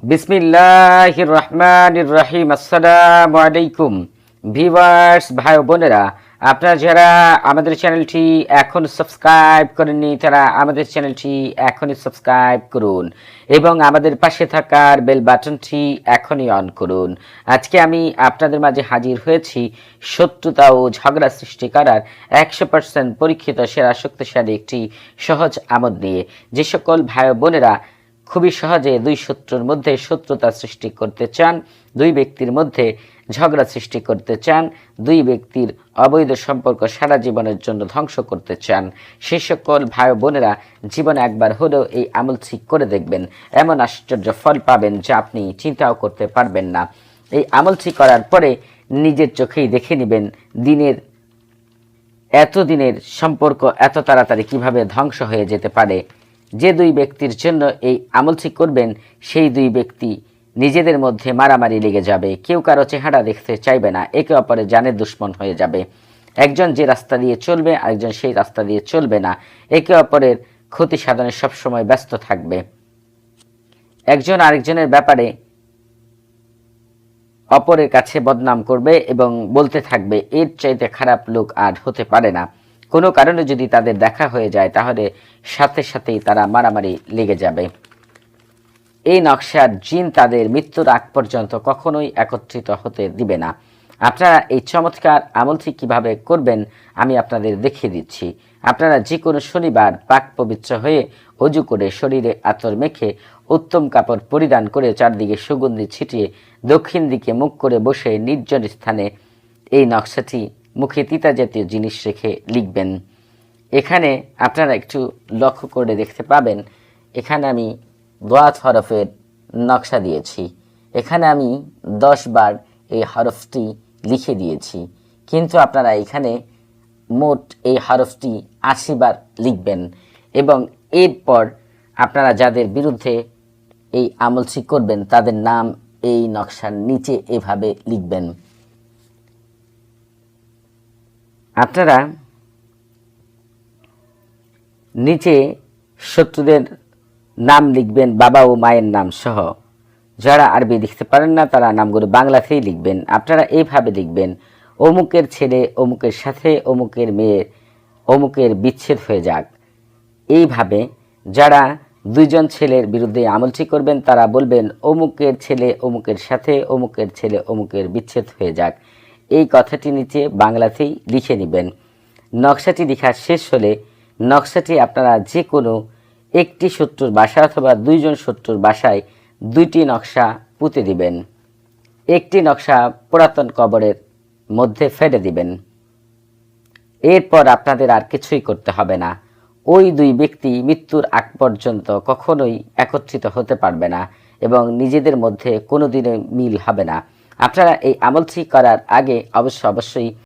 বিসমিল্লাহির রহমানির রহিম। আসসালামু আলাইকুম ভিউয়ার্স, ভাই ও বোনেরা, আপনারা যারা আমাদের চ্যানেলটি এখন সাবস্ক্রাইব করেননি তারা আমাদের চ্যানেলটি এখনই সাবস্ক্রাইব করুন এবং আমাদের পাশে থাকার বেল বাটনটি এখনই অন করুন। আজকে আমি আপনাদের মাঝে হাজির হয়েছি শত্রুতা ও ঝগড়া সৃষ্টি করার 100% পরীক্ষিত সেরা শক্তিশালী একটি সহজ আমল নিয়ে। যে সকল ভাই ও বোনেরা খুবই সহজে দুই শত্রুর মধ্যে শত্রুতা সৃষ্টি করতে চান, দুই ব্যক্তির মধ্যে ঝগড়া সৃষ্টি করতে চান, দুই ব্যক্তির অবৈধ সম্পর্ক সারা জীবনের জন্য ধ্বংস করতে চান, সেই সকল ভাই বোনেরা জীবনে একবার হলেও এই আমলটি করে দেখবেন। এমন আশ্চর্য ফল পাবেন যা আপনি চিন্তাও করতে পারবেন না। এই আমলটি করার পরে নিজের চোখেই দেখে নেবেন এতদিনের সম্পর্ক এত তাড়াতাড়ি কিভাবে ধ্বংস হয়ে যেতে পারে। যে দুই ব্যক্তির জন্য এই আমলটি করবেন সেই দুই ব্যক্তি নিজেদের মধ্যে মারামারি লেগে যাবে, কেউ কারো চেহারা দেখতে চাইবে না, একে অপরের জানের দুশ্মন হয়ে যাবে। একজন যে রাস্তা দিয়ে চলবে আরেকজন সেই রাস্তা দিয়ে চলবে না, একে অপরের ক্ষতি সাধনে সবসময় ব্যস্ত থাকবে। একজন আরেকজনের ব্যাপারে অপরের কাছে বদনাম করবে এবং বলতে থাকবে এর চাইতে খারাপ লোক আর হতে পারে না। কোনো কারণে যদি তাদের দেখা হয়ে যায় তাহলে সাথে সাথেই তারা মারামারি লেগে যাবে। এই নকশার জিন তাদের মৃত্যুর আগ পর্যন্ত কখনোই একত্রিত হতে দিবে না। আপনারা এই চমৎকার আমলটি কিভাবে করবেন আমি আপনাদের দেখিয়ে দিচ্ছি। আপনারা যে কোনো শনিবার পাক পবিত্র হয়ে অজু করে শরীরে আতর মেখে উত্তম কাপড় পরিধান করে চারদিকে সুগন্ধি ছিটিয়ে দক্ষিণ দিকে মুখ করে বসে নির্জন স্থানে এই নকশাটি মুখে তিতা জাতীয় জিনিস রেখে লিখবেন। এখানে আপনারা একটু লক্ষ্য করে দেখতে পাবেন, এখানে আমি দোয়াত হরফের নকশা দিয়েছি। এখানে আমি 10 বার এই হরফটি লিখে দিয়েছি, কিন্তু আপনারা এখানে মোট এই হরফটি 80 বার লিখবেন এবং এরপর আপনারা যাদের বিরুদ্ধে এই আমলটি করবেন তাদের নাম এই নকশার নিচে এভাবে লিখবেন। আপনারা নিচে শত্রুদের নাম লিখবেন বাবা ও মায়ের নাম সহ। যারা আরবি লিখতে পারেন না তারা নামগুলো বাংলাতেই লিখবেন। আপনারা এইভাবে লিখবেন, অমুকের ছেলে অমুকের সাথে অমুকের মেয়ে অমুকের বিচ্ছেদ হয়ে যাক। এইভাবে যারা দুইজন ছেলের বিরুদ্ধে আমলটি করবেন তারা বলবেন অমুকের ছেলে অমুকের সাথে অমুকের ছেলে অমুকের বিচ্ছেদ হয়ে যাক। এই কথাটি নিচে বাংলাতেই লিখে নেবেন। নকশাটি লেখা শেষ হলে নকশাটি আপনারা যে কোনো একটি শত্রুর বাসা অথবা দুইজন শত্রুর বাসায় দুইটি নকশা পুঁতে দিবেন। একটি নকশা পুরাতন কবরের মধ্যে ফেলে দিবেন। এরপর আপনাদের আর কিছুই করতে হবে না। ওই দুই ব্যক্তি মৃত্যুর আগ পর্যন্ত কখনোই একত্রিত হতে পারবে না এবং নিজেদের মধ্যে কোনোদিনই মিল হবে না। আপনারা এই আমলটি করার আগে অবশ্যই